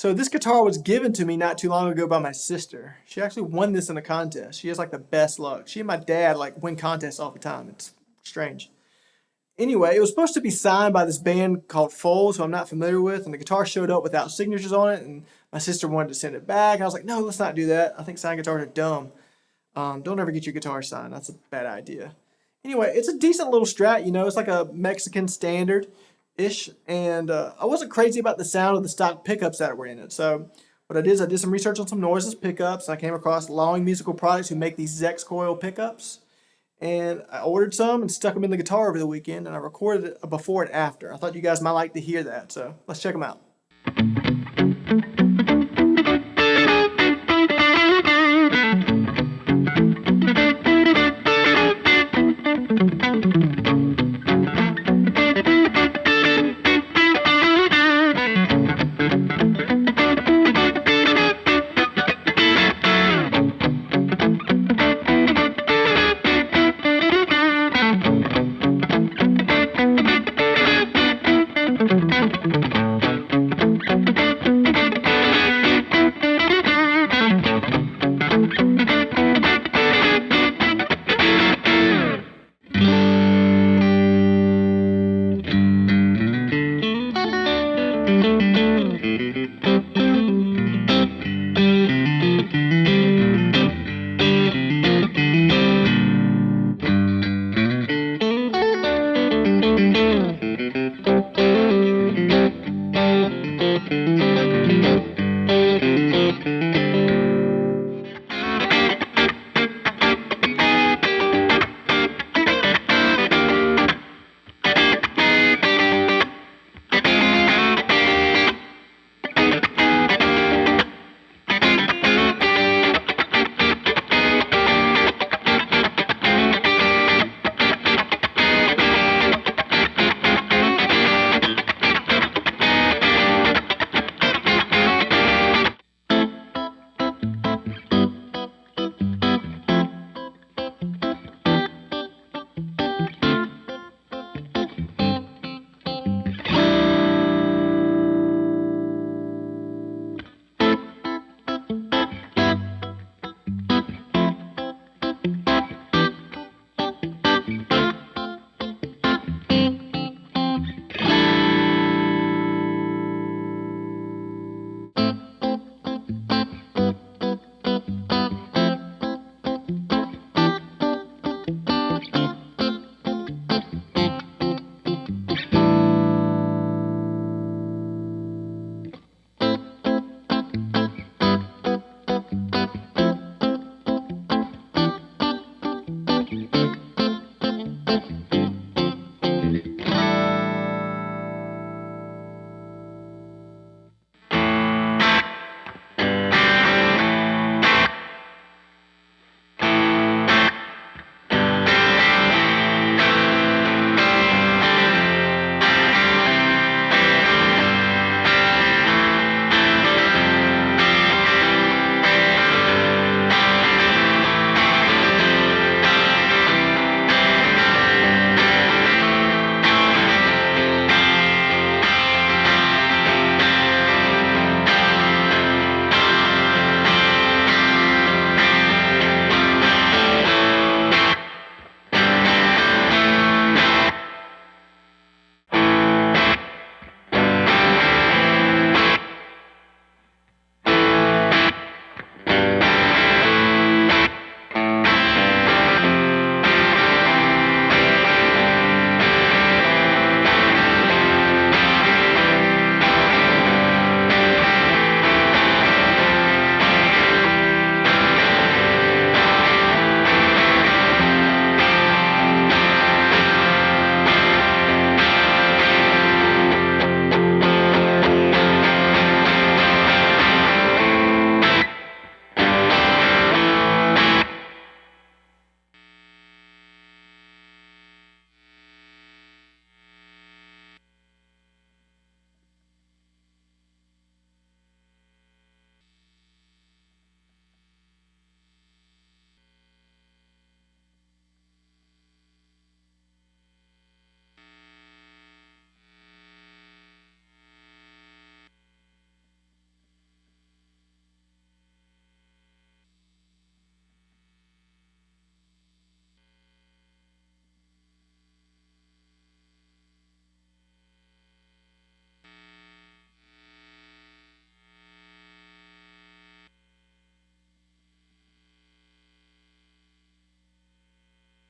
So this guitar was given to me not too long ago by my sister. She actually won this in a contest. She has like the best luck. She and my dad like win contests all the time. It's strange. Anyway, it was supposed to be signed by this band called Foles, who I'm not familiar with, and the guitar showed up without signatures on it, and my sister wanted to send it back. And I was like, no, let's not do that. I think signed guitars are dumb. Don't ever get your guitar signed. That's a bad idea. Anyway, it's a decent little Strat, you know. It's like a Mexican standard-ish, and I wasn't crazy about the sound of the stock pickups that were in it. So what I did is I did some research on some noiseless pickups. I came across Lawing Musical Products, who make these Zex coil pickups. And I ordered some and stuck them in the guitar over the weekend, and I recorded it before and after. I thought you guys might like to hear that, so let's check them out.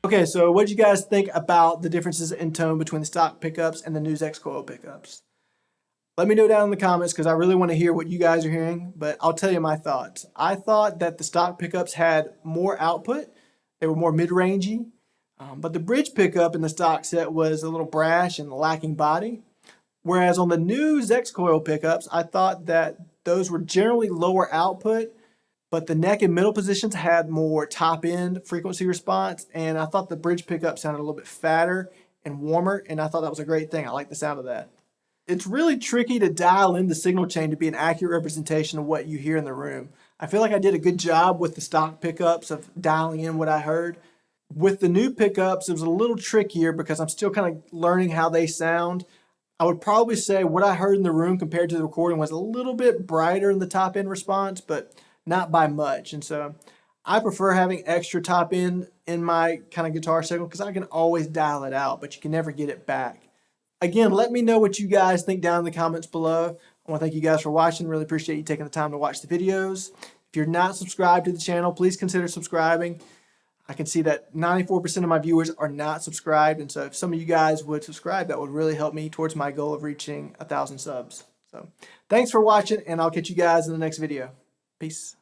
Okay, so what did you guys think about the differences in tone between the stock pickups and the News X coil pickups? Let me know down in the comments because I really want to hear what you guys are hearing, but I'll tell you my thoughts. I thought that the stock pickups had more output. They were more mid-rangey, but the bridge pickup in the stock set was a little brash and lacking body. Whereas on the News X coil pickups, I thought that those were generally lower output, but the neck and middle positions had more top end frequency response, and I thought the bridge pickup sounded a little bit fatter and warmer, and I thought that was a great thing. I like the sound of that. It's really tricky to dial in the signal chain to be an accurate representation of what you hear in the room. I feel like I did a good job with the stock pickups of dialing in what I heard. With the new pickups, it was a little trickier because I'm still kind of learning how they sound. I would probably say what I heard in the room compared to the recording was a little bit brighter in the top end response, but not by much. And so I prefer having extra top end in my kind of guitar signal because I can always dial it out, but you can never get it back. Again, let me know what you guys think down in the comments below. I want to thank you guys for watching. Really appreciate you taking the time to watch the videos. If you're not subscribed to the channel, please consider subscribing. I can see that 94% of my viewers are not subscribed, and so if some of you guys would subscribe, that would really help me towards my goal of reaching 1,000 subs. So thanks for watching, and I'll catch you guys in the next video. Peace.